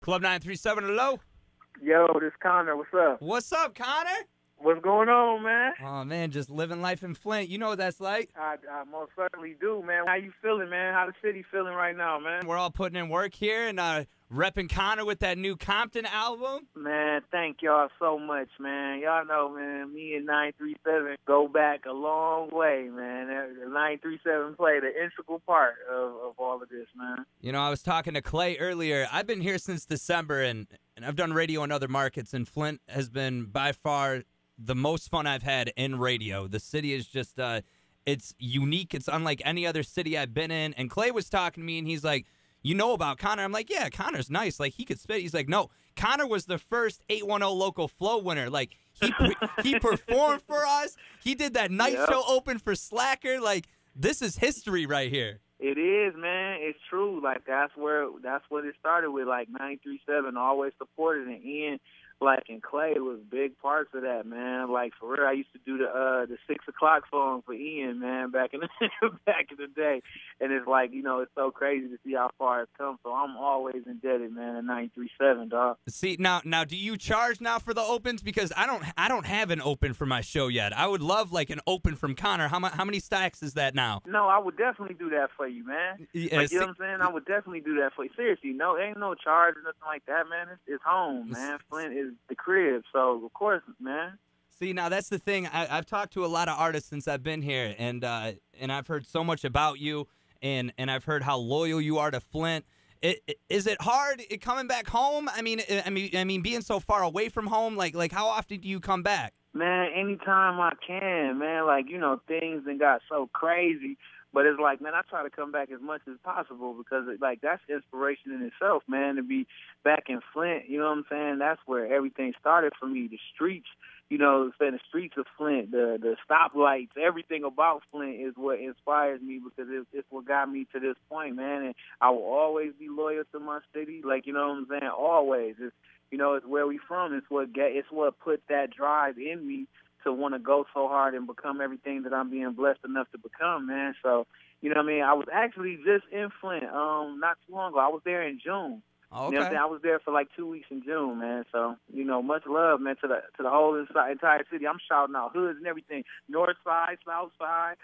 Club 937, hello? Yo, this Connor. What's up? What's up, Connor? What's going on, man? Oh, man, just living life in Flint. You know what that's like. I most certainly do, man. How you feeling, man? How the city feeling right now, man? We're all putting in work here and repping Connor with that new Compton album. Man, thank y'all so much, man. Y'all know, man, me and 937 go back a long way, man. 937 played an integral part of all of this, man. You know, I was talking to Clay earlier. I've been here since December, and I've done radio in other markets, and Flint has been by far the most fun I've had in radio. The city is just, it's unique. It's unlike any other city I've been in. And Clay was talking to me, and he's like, you know about Connor? I'm like, yeah, Connor's nice. Like, he could spit. He's like, no, Connor was the first 810 local flow winner. Like, he performed for us. He did that night show open for Slacker. Like, this is history right here. It is, man. It's true. Like, that's what it started with. Like, 937 always supported it. Ian, like, and Clay was big parts of that, man. Like, for real, I used to do the 6 o'clock song for Ian, man, back in the day. And it's like, you know, it's so crazy to see how far it's come. So I'm always indebted, man, to 937, dog. See, now, do you charge now for the opens? Because I don't have an open for my show yet. I would love like an open from Connor. How many stacks is that now? No, I would definitely do that for you, man. Yeah, like, you know what I'm saying? I would definitely do that for you. Seriously, no, ain't no charge or nothing like that, man. It's home, man. Flint is the crib, so of course, man. See, now that's the thing. I've talked to a lot of artists since I've been here, and I've heard so much about you, and I've heard how loyal you are to Flint. Is it hard coming back home? I mean, being so far away from home. Like how often do you come back? Man, anytime I can, man. Like, you know, things then got so crazy. But it's like, man, I try to come back as much as possible because, like, that's inspiration in itself, man, to be back in Flint. You know what I'm saying? That's where everything started for me. The streets, you know, the streets of Flint, the stoplights, everything about Flint is what inspires me because it's what got me to this point, man. And I will always be loyal to my city. Like, you know what I'm saying? Always. It's, you know, it's where we from. It's what put that drive in me to want to go so hard and become everything that I'm being blessed enough to become, man. So, you know what I mean? I was actually just in Flint not too long ago. I was there in June. Okay. You know what I'm saying? I was there for like 2 weeks in June, man. So, you know, much love, man, to the whole entire city. I'm shouting out hoods and everything. North side, south side,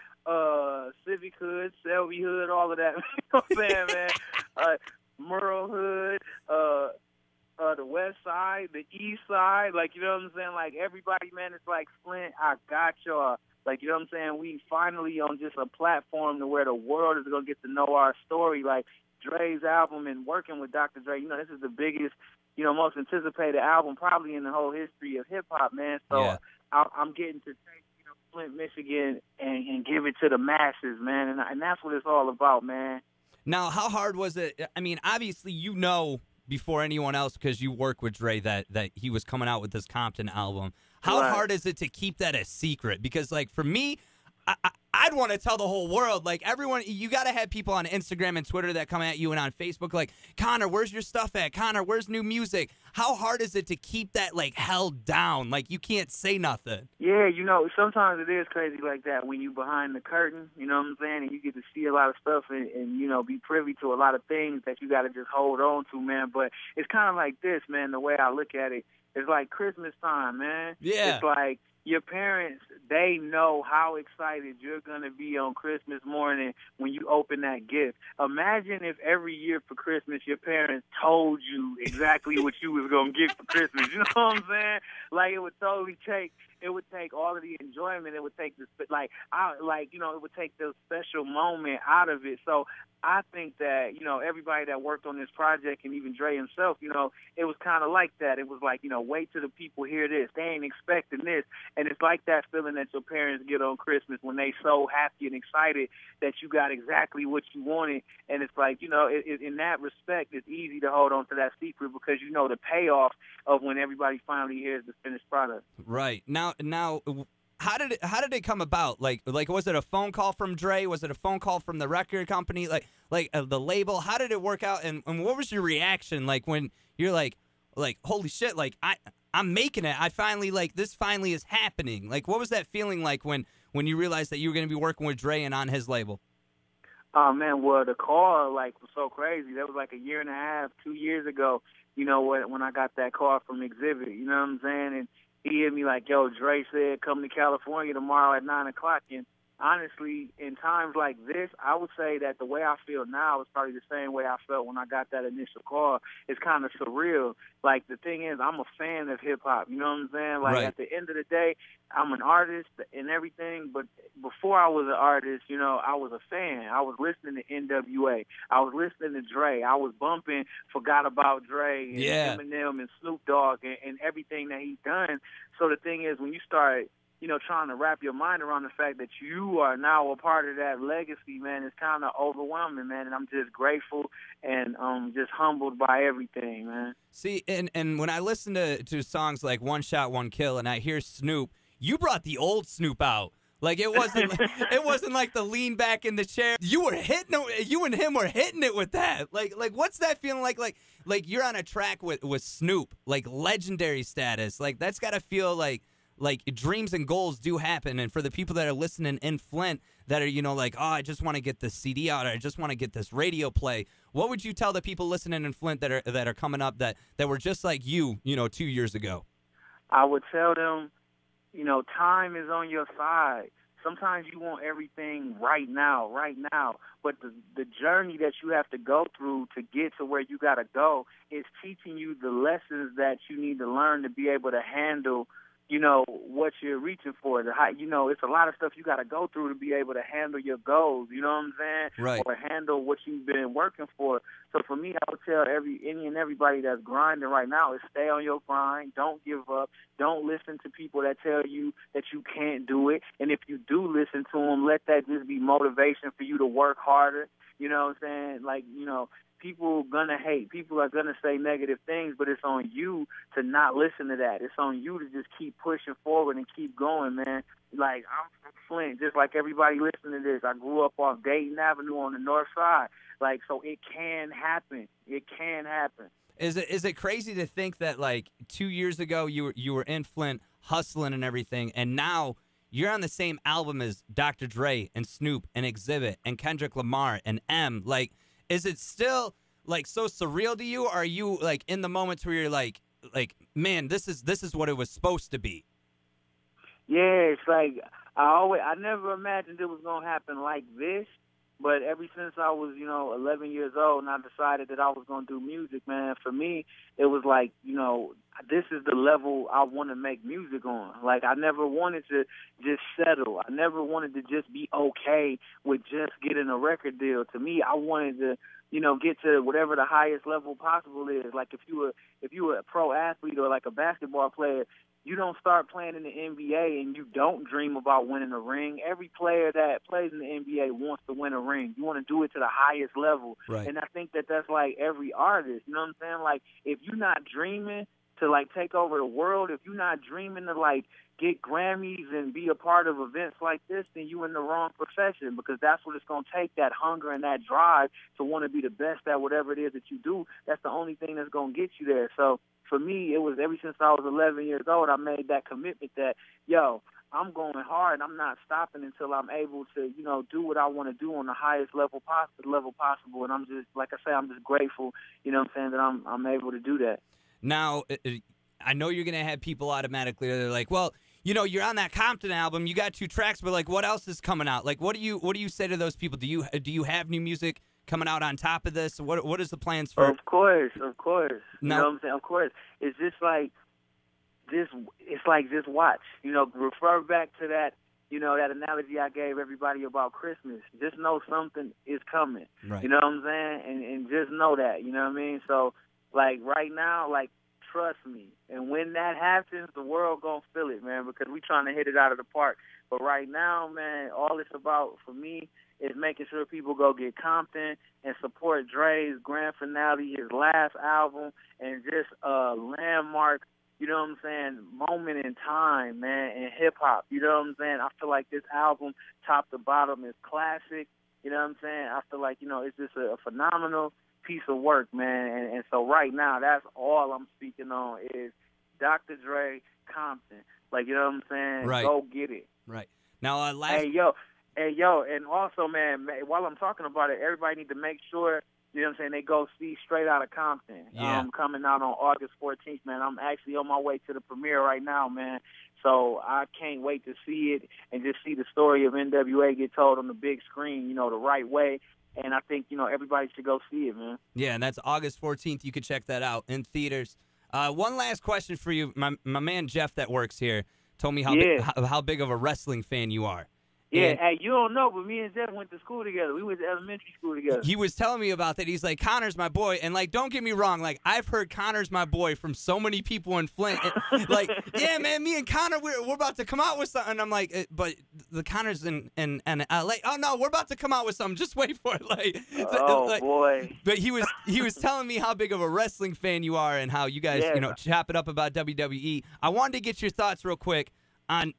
Civic Hood, Selby Hood, all of that. You know what I'm saying, man? Merle Hood, the west side, the east side, like, you know what I'm saying? Like, everybody, man, it's like, Flint, I got y'all. Like, you know what I'm saying? We finally on just a platform to where the world is going to get to know our story. Like, Dre's album and working with Dr. Dre, you know, this is the biggest, you know, most anticipated album probably in the whole history of hip-hop, man. So yeah. I'm getting to take, you know, Flint, Michigan and give it to the masses, man. And that's what it's all about, man. Now, how hard was it? I mean, obviously, you know before anyone else because you work with Dre that he was coming out with this Compton album. How hard is it to keep that a secret? Because, like, for me, I'd want to tell the whole world. Like, everyone, you got to have people on Instagram and Twitter that come at you and on Facebook like, Connor, where's your stuff at? Connor, where's new music? How hard is it to keep that, like, held down? Like, you can't say nothing. Yeah, you know, sometimes it is crazy like that when you behind the curtain, you know what I'm saying? And you get to see a lot of stuff and you know, be privy to a lot of things that you got to just hold on to, man. But it's kind of like this, man, the way I look at it. It's like Christmas time, man. Yeah. It's like your parents, they know how excited you're going to be on Christmas morning when you open that gift. Imagine if every year for Christmas your parents told you exactly what you was going to get for Christmas. You know what I'm saying? Like, it would take all of the enjoyment. It would take it would take the special moment out of it. So I think that, you know, everybody that worked on this project and even Dre himself, you know, it was kind of like that. It was like, you know, wait till the people hear this. They ain't expecting this. And it's like that feeling that your parents get on Christmas when they so happy and excited that you got exactly what you wanted. And it's like, you know, in that respect, it's easy to hold on to that secret because you know the payoff of when everybody finally hears the finished product. Right. Now, how did it come about? Like was it a phone call from Dre? Was it a phone call from the record company? Like the label? How did it work out? And what was your reaction? Like when you're like holy shit! Like I'm making it. I finally this finally is happening. Like what was that feeling like when you realized that you were going to be working with Dre and on his label? Oh man, well the call like was so crazy. That was like a year and a half, 2 years ago. You know when I got that call from Exhibit. You know what I'm saying? And he hit me like, "Yo, Dre said come to California tomorrow at 9 o'clock." And honestly, in times like this, I would say that the way I feel now is probably the same way I felt when I got that initial call. It's kind of surreal. Like, the thing is, I'm a fan of hip-hop, you know what I'm saying? Like, Right. At the end of the day, I'm an artist and everything, but before I was an artist, you know, I was a fan. I was listening to NWA. I was listening to Dre. I was bumping Forgot About Dre and Yeah. Eminem and Snoop Dogg and everything that he's done. So the thing is, when you start trying to wrap your mind around the fact that you are now a part of that legacy, man, it's kind of overwhelming, man. And I'm just grateful and just humbled by everything, man. See, and when I listen to songs like One Shot, One Kill, and I hear Snoop, you brought the old Snoop out. Like, it wasn't like the lean back in the chair. You and him were hitting it with that. Like what's that feeling like? Like you're on a track with Snoop, like legendary status. Like, that's got to feel like dreams and goals do happen. And for the people that are listening in Flint that are, like, oh, I just want to get this CD out, or I just want to get this radio play, what would you tell the people listening in Flint that are coming up that were just like you, 2 years ago? I would tell them, time is on your side. Sometimes you want everything right now, but the journey that you have to go through to get to where you got to go is teaching you the lessons that you need to learn to be able to handle what you're reaching for. It's a lot of stuff you got to go through to be able to handle your goals, you know what I'm saying? Right. Or handle what you've been working for. So for me, I would tell any and everybody that's grinding right now is stay on your grind. Don't give up. Don't listen to people that tell you that you can't do it. And if you do listen to them, let that just be motivation for you to work harder. You know what I'm saying? People gonna hate. People are gonna say negative things, but it's on you to not listen to that. It's on you to just keep pushing forward and keep going, man. Like, I'm from Flint, just like everybody listening to this. I grew up off Dayton Avenue on the north side. Like, so it can happen. It can happen. Is it crazy to think that, like, 2 years ago you were in Flint hustling and everything, and now you're on the same album as Dr. Dre and Snoop and Exhibit and Kendrick Lamar and M? Like, is it still, like, so surreal to you, or are you, like, in the moments where you're like, man, this is what it was supposed to be? Yeah, it's like I never imagined it was gonna happen like this, but ever since I was 11 years old and I decided that I was gonna do music, man, for me it was like, this is the level I want to make music on. Like, I never wanted to just settle. I never wanted to just be okay with just getting a record deal. To me, I wanted to get to whatever the highest level possible is. Like, if you were a pro athlete or like a basketball player, you don't start playing in the NBA and you don't dream about winning a ring. Every player that plays in the NBA wants to win a ring. You want to do it to the highest level. Right. And I think that's like every artist. You know what I'm saying? Like, if you're not dreaming to, like, take over the world, if you're not dreaming to, like, get Grammys and be a part of events like this, then you in the wrong profession, because that's what it's going to take, that hunger and that drive to want to be the best at whatever it is that you do. That's the only thing that's going to get you there. So for me, it was ever since I was 11 years old, I made that commitment that, I'm going hard. I'm not stopping until I'm able to, do what I want to do on the highest level possible. And I'm just, like I say, I'm just grateful, that I'm able to do that. Now, I know you're going to have people automatically, they're like, well, you're on that Compton album, you got 2 tracks, but, like, what else is coming out? Like, what do you say to those people? Do you have new music coming out on top of this? What is the plans for? Of course. No. You know what I'm saying? Of course. It's just like this. It's like, just watch. Refer back to that. That analogy I gave everybody about Christmas. Just know something is coming. Right. You know what I'm saying? And just know that. You know what I mean? So, like, right now, like, trust me. And when that happens, the world gonna feel it, man, because we trying to hit it out of the park. But right now, man, all it's about for me is making sure people go get Compton and support Dre's grand finale, his last album, and just a landmark, you know what I'm saying, moment in time, man, in hip-hop. You know what I'm saying? I feel like this album, top to bottom, is classic. You know what I'm saying? I feel like, it's just a phenomenal piece of work, man. And so right now, that's all I'm speaking on is Dr. Dre, Compton. Like, you know what I'm saying? Right. Go get it. Right. Now, last... Hey, yo, And yo, and also, man, while I'm talking about it, everybody need to make sure, you know what I'm saying, they go see Straight Outta Compton. Yeah. Coming out on August 14th, man. I'm actually on my way to the premiere right now, man. So I can't wait to see it and just see the story of NWA get told on the big screen, you know, the right way. And I think, you know, everybody should go see it, man. Yeah, and that's August 14th. You can check that out in theaters. One last question for you. My man Jeff that works here told me how big of a wrestling fan you are. Yeah, And hey, you don't know, but me and Jeff went to school together. We went to elementary school together. he was telling me about that. He's like, Connor's my boy. And, like, don't get me wrong. Like, I've heard Connor's my boy from so many people in Flint. And, like, yeah, man, me and Connor, we're about to come out with something. And I'm like, but the Connor's in L.A. Oh, no, we're about to come out with something. Just wait for it. Like, boy. But he was telling me how big of a wrestling fan you are and how you guys, you know, chop it up about WWE. I wanted to get your thoughts real quick on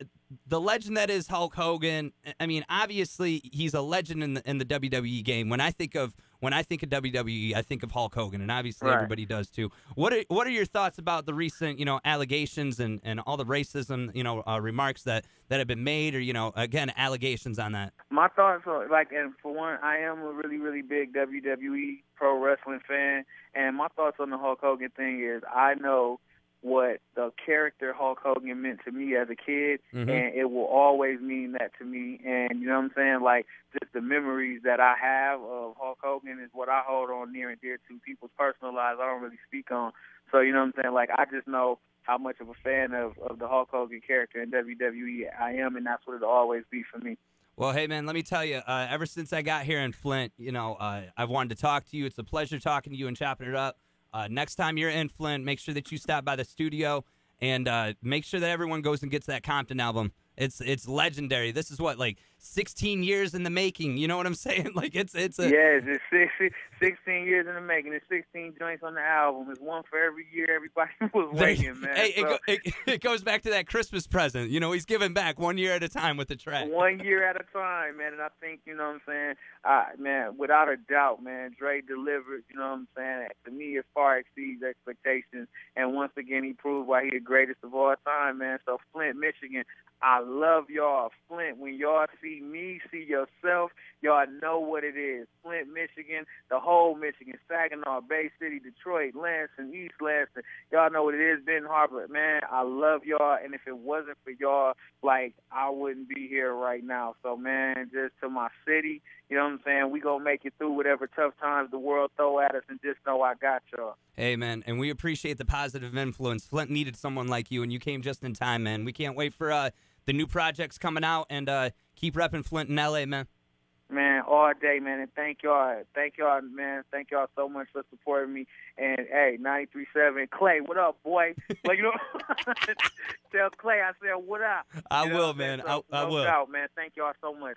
the legend that is Hulk Hogan. I mean, obviously, he's a legend in the WWE game. When I think of WWE, I think of Hulk Hogan, and obviously everybody does too. What are your thoughts about the recent, you know, allegations and all the racism, you know, remarks that have been made, or, you know, again, allegations on that? My thoughts are, like, and for one, I am a really, really big WWE pro wrestling fan, and my thoughts on the Hulk Hogan thing is, I know what the character Hulk Hogan meant to me as a kid, and it will always mean that to me. And you know what I'm saying? Like, just the memories that I have of Hulk Hogan is what I hold on near and dear to. People's personal lives I don't really speak on. So, you know what I'm saying? Like, I just know how much of a fan of the Hulk Hogan character in WWE I am, and that's what it'll always be for me. Well, hey, man, let me tell you, ever since I got here in Flint, you know, I've wanted to talk to you. It's a pleasure talking to you and chopping it up. Next time you're in Flint, make sure that you stop by the studio and make sure that everyone goes and gets that Compton album. It's legendary. This is what, like 16 years in the making. You know what I'm saying? Like it's it's 16 years in the making. It's 16 joints on the album. It's one for every year. Everybody was waiting, man. Hey, it goes back to that Christmas present. You know, he's giving back 1 year at a time with the track. 1 year at a time, man. And I think, you know what I'm saying, man, without a doubt, man, Dre delivered. You know what I'm saying? To me, it far exceeds expectations. And once again, he proved why he the greatest of all time, man. So Flint, Michigan, I love y'all. Flint, when y'all see me, see yourself, y'all know what it is. Flint, Michigan, the whole Michigan, Saginaw, Bay City, Detroit, Lansing, East Lansing. Y'all know what it is, Benton Harbor. Man, I love y'all, and if it wasn't for y'all, like, I wouldn't be here right now. So, man, just to my city, you know what I'm saying, we going to make it through whatever tough times the world throw at us, and just know I got y'all. Hey, man, and we appreciate the positive influence. Flint needed someone like you, and you came just in time, man. We can't wait for the new projects coming out, and keep repping Flint in L.A., man. Man, all day, man, and thank y'all, man. Thank y'all so much for supporting me. And, hey, 93.7, Clay, what up, boy? Like, you know, tell Clay I said, what up? I will, man. So, I will. No doubt, man. Thank y'all so much.